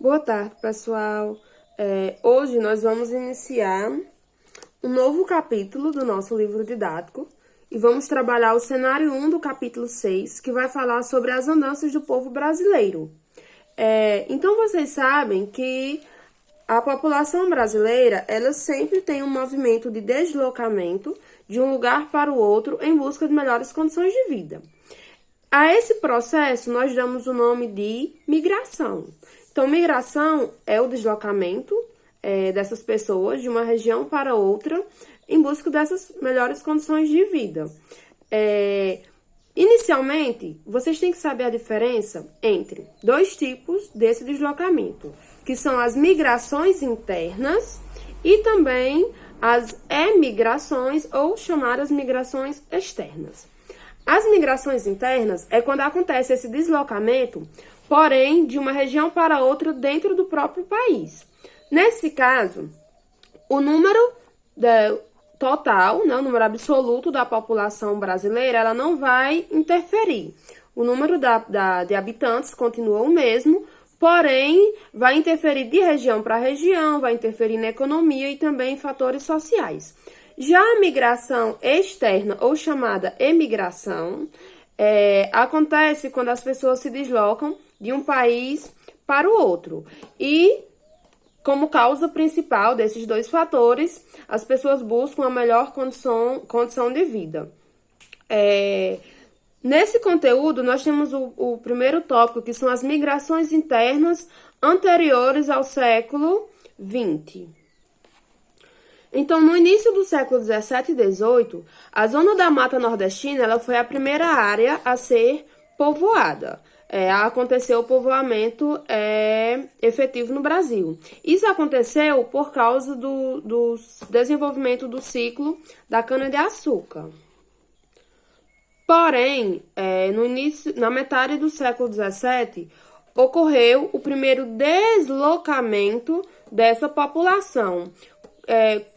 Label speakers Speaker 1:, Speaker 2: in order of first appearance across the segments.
Speaker 1: Boa tarde, pessoal. Hoje nós vamos iniciar um novo capítulo do nosso livro didático e vamos trabalhar o cenário 1 do capítulo 6, que vai falar sobre as andanças do povo brasileiro. Então, vocês sabem que a população brasileira, ela sempre tem um movimento de deslocamento de um lugar para o outro em busca de melhores condições de vida. A esse processo, nós damos o nome de migração. Então, migração é o deslocamento dessas pessoas de uma região para outra em busca dessas melhores condições de vida. Inicialmente, vocês têm que saber a diferença entre dois tipos desse deslocamento, que são as migrações internas e também as emigrações ou chamadas migrações externas. As migrações internas é quando acontece esse deslocamento, porém, de uma região para outra dentro do próprio país. Nesse caso, o número total, né, o número absoluto da população brasileira, ela não vai interferir. O número de habitantes continua o mesmo, porém, vai interferir de região para região, vai interferir na economia e também em fatores sociais. Já a migração externa, ou chamada emigração, acontece quando as pessoas se deslocam de um país para o outro. E, como causa principal desses dois fatores, as pessoas buscam a melhor condição de vida. Nesse conteúdo, nós temos o primeiro tópico, que são as migrações internas anteriores ao século XX. Então, no início do século XVII e XVIII, a zona da Mata Nordestina ela foi a primeira área a ser povoada. Aconteceu o povoamento efetivo no Brasil. Isso aconteceu por causa do desenvolvimento do ciclo da cana-de-açúcar. Porém, na metade do século XVII, ocorreu o primeiro deslocamento dessa população,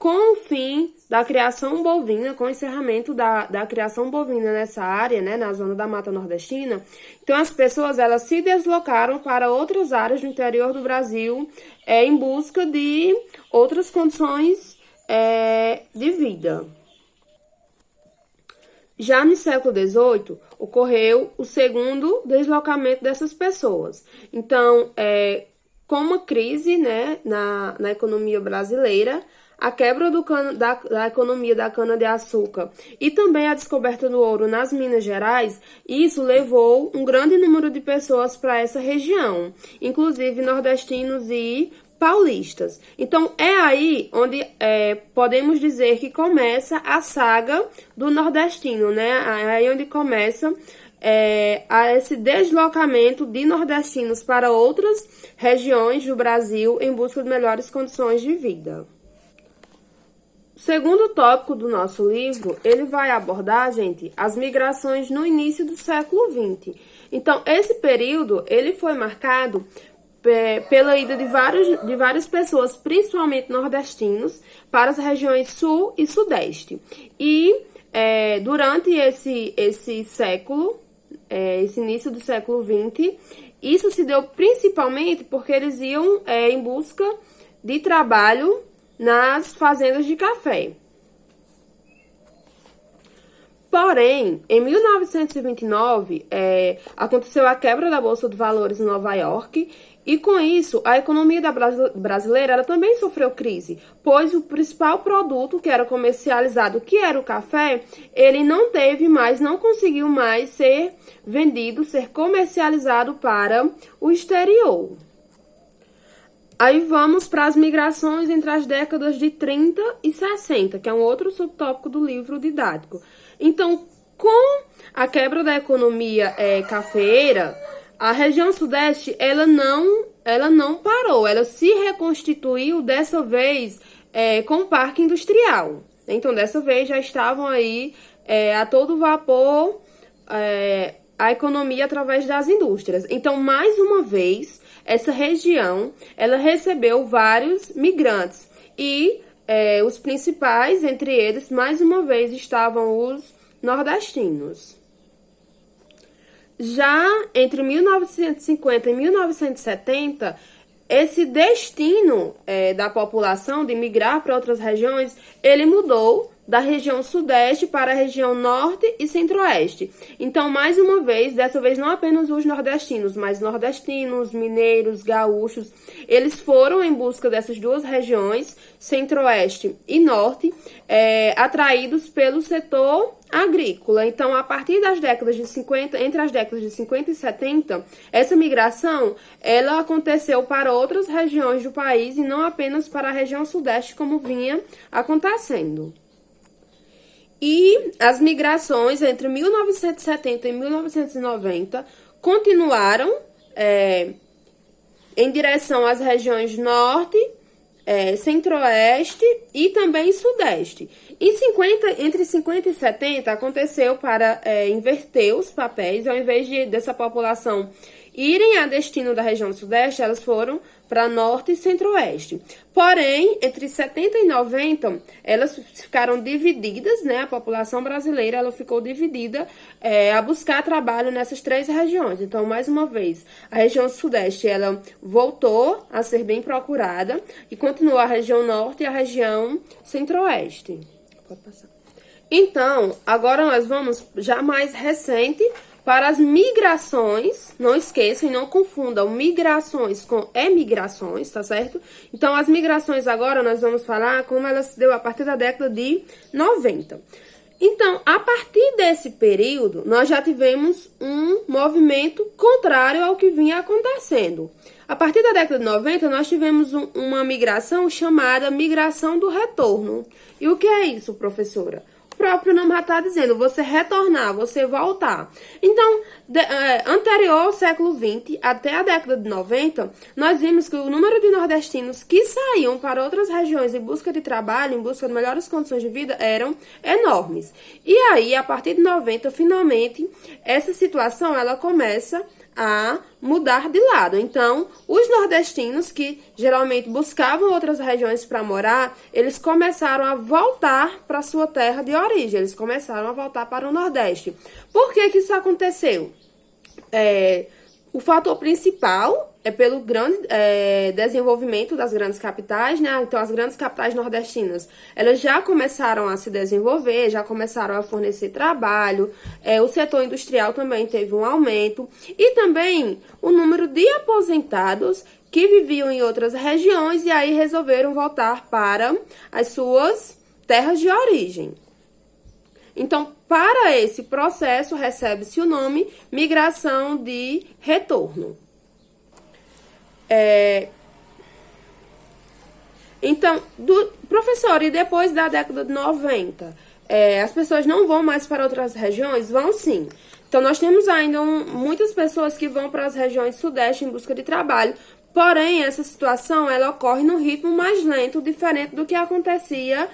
Speaker 1: com o fim da criação bovina, com o encerramento da criação bovina nessa área, né, na zona da Mata Nordestina. Então, as pessoas elas se deslocaram para outras áreas do interior do Brasil em busca de outras condições de vida. Já no século XVIII, ocorreu o segundo deslocamento dessas pessoas. Então, com uma crise, né, na economia brasileira, a quebra da economia da cana-de-açúcar e também a descoberta do ouro nas Minas Gerais, isso levou um grande número de pessoas para essa região, inclusive nordestinos e paulistas. Então, é aí onde podemos dizer que começa a saga do nordestino, né? É aí onde começa esse deslocamento de nordestinos para outras regiões do Brasil em busca de melhores condições de vida. O segundo tópico do nosso livro, ele vai abordar, gente, as migrações no início do século XX. Então, esse período, ele foi marcado pela ida de várias pessoas, principalmente nordestinos, para as regiões sul e sudeste. E durante esse século, esse início do século XX, isso se deu principalmente porque eles iam em busca de trabalho nas fazendas de café. Porém, em 1929, aconteceu a quebra da Bolsa de Valores em Nova York e, com isso, a economia brasileira ela também sofreu crise, pois o principal produto que era comercializado, que era o café, ele não conseguiu mais ser vendido, ser comercializado para o exterior. Aí vamos para as migrações entre as décadas de 30 e 60, que é um outro subtópico do livro didático. Então, com a quebra da economia cafeeira, a região sudeste ela não parou, ela se reconstituiu dessa vez com o parque industrial. Então, dessa vez já estavam aí a todo vapor a economia através das indústrias. Então, mais uma vez, essa região ela recebeu vários migrantes e os principais, entre eles, mais uma vez, estavam os nordestinos. Já entre 1950 e 1970, esse destino da população de migrar para outras regiões, ele mudou da região sudeste para a região norte e centro-oeste. Então, mais uma vez, dessa vez não apenas os nordestinos, mas nordestinos, mineiros, gaúchos, eles foram em busca dessas duas regiões, centro-oeste e norte, atraídos pelo setor agrícola. Então, a partir das décadas de 50, entre as décadas de 50 e 70, essa migração, ela aconteceu para outras regiões do país e não apenas para a região sudeste, como vinha acontecendo. E as migrações entre 1970 e 1990 continuaram em direção às regiões norte, centro-oeste e também sudeste. Entre 50 e 70 aconteceu para inverter os papéis, ao invés dessa população irem a destino da região sudeste, elas foram para norte e centro-oeste. Porém, entre 70 e 90, elas ficaram divididas, né? A população brasileira, ela ficou dividida a buscar trabalho nessas três regiões. Então, mais uma vez, a região sudeste, ela voltou a ser bem procurada e continuou a região norte e a região centro-oeste. Pode passar. Então, agora nós vamos, já mais recente, para as migrações. Não esqueçam e não confundam migrações com emigrações, tá certo? Então, as migrações agora nós vamos falar como elas se deu a partir da década de 90. Então, a partir desse período, nós já tivemos um movimento contrário ao que vinha acontecendo. A partir da década de 90, nós tivemos uma migração chamada migração do retorno. E o que é isso, professora? O próprio nome já está dizendo, você retornar, você voltar. Então, anterior ao século XX, até a década de 90, nós vimos que o número de nordestinos que saíam para outras regiões em busca de trabalho, em busca de melhores condições de vida, eram enormes. E aí, a partir de 90, finalmente, essa situação ela começa a mudar de lado. Então, os nordestinos que geralmente buscavam outras regiões para morar, eles começaram a voltar para sua terra de origem, eles começaram a voltar para o Nordeste. Por que que isso aconteceu? O fator principal é pelo grande desenvolvimento das grandes capitais, né? Então, as grandes capitais nordestinas, elas já começaram a se desenvolver, já começaram a fornecer trabalho, o setor industrial também teve um aumento, e também o número de aposentados que viviam em outras regiões e aí resolveram voltar para as suas terras de origem. Então, para esse processo, recebe-se o nome migração de retorno. Então, professor, e depois da década de 90, as pessoas não vão mais para outras regiões? Vão sim. Então, nós temos ainda muitas pessoas que vão para as regiões sudeste em busca de trabalho, porém, essa situação ela ocorre num ritmo mais lento, diferente do que acontecia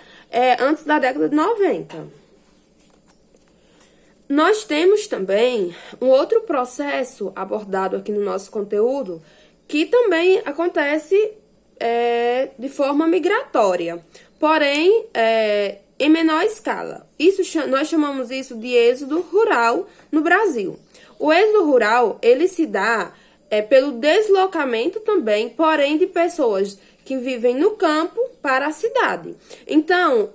Speaker 1: antes da década de 90. Nós temos também um outro processo abordado aqui no nosso conteúdo, que também acontece de forma migratória, porém em menor escala. Nós chamamos isso de êxodo rural no Brasil. O êxodo rural, ele se dá pelo deslocamento também, porém de pessoas que vivem no campo para a cidade. Então,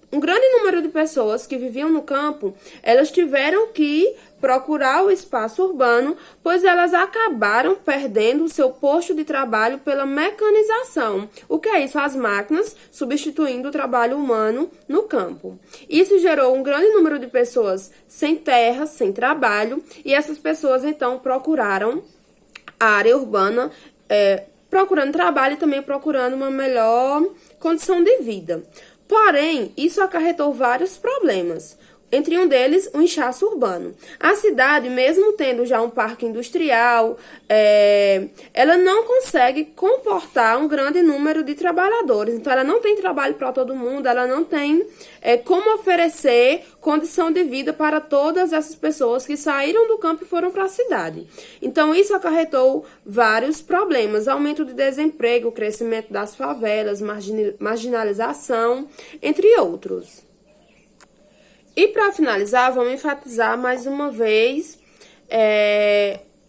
Speaker 1: um grande número de pessoas que viviam no campo, elas tiveram que procurar o espaço urbano, pois elas acabaram perdendo o seu posto de trabalho pela mecanização. O que é isso? As máquinas substituindo o trabalho humano no campo. Isso gerou um grande número de pessoas sem terra, sem trabalho, e essas pessoas então procuraram a área urbana, procurando trabalho e também procurando uma melhor condição de vida. Porém, isso acarretou vários problemas. Entre um deles, o inchaço urbano. A cidade, mesmo tendo já um parque industrial, ela não consegue comportar um grande número de trabalhadores. Então, ela não tem trabalho para todo mundo, ela não tem como oferecer condição de vida para todas essas pessoas que saíram do campo e foram para a cidade. Então, isso acarretou vários problemas. Aumento de desemprego, crescimento das favelas, marginalização, entre outros. E para finalizar, vamos enfatizar mais uma vez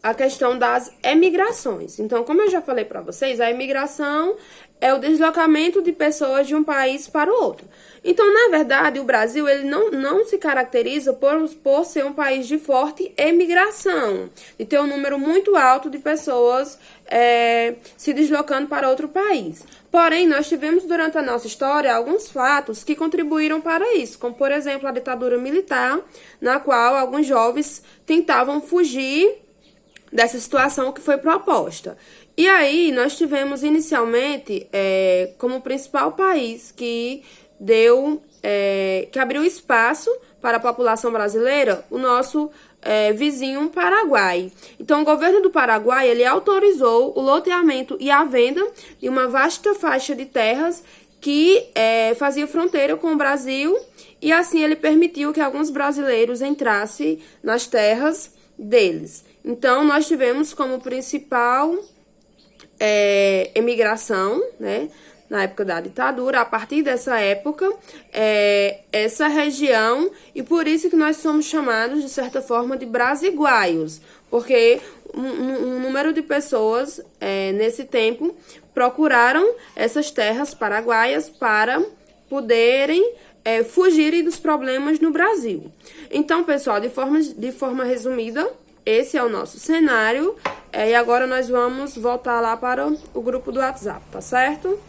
Speaker 1: a questão das emigrações. Então, como eu já falei para vocês, a imigração é o deslocamento de pessoas de um país para o outro. Então, na verdade, o Brasil ele não se caracteriza por ser um país de forte emigração, de ter um número muito alto de pessoas se deslocando para outro país. Porém, nós tivemos durante a nossa história alguns fatos que contribuíram para isso, como, por exemplo, a ditadura militar, na qual alguns jovens tentavam fugir dessa situação que foi proposta. E aí, nós tivemos inicialmente como principal país que que abriu espaço para a população brasileira, o nosso vizinho Paraguai. Então, o governo do Paraguai, ele autorizou o loteamento e a venda de uma vasta faixa de terras que fazia fronteira com o Brasil, e assim ele permitiu que alguns brasileiros entrassem nas terras deles. Então, nós tivemos como principal emigração, né, na época da ditadura, a partir dessa época, essa região, e por isso que nós somos chamados, de certa forma, de brasiguaios, porque um número de pessoas, nesse tempo, procuraram essas terras paraguaias para poderem fugirem dos problemas no Brasil. Então, pessoal, de forma resumida, esse é o nosso cenário, e agora nós vamos voltar lá para o grupo do WhatsApp, tá certo?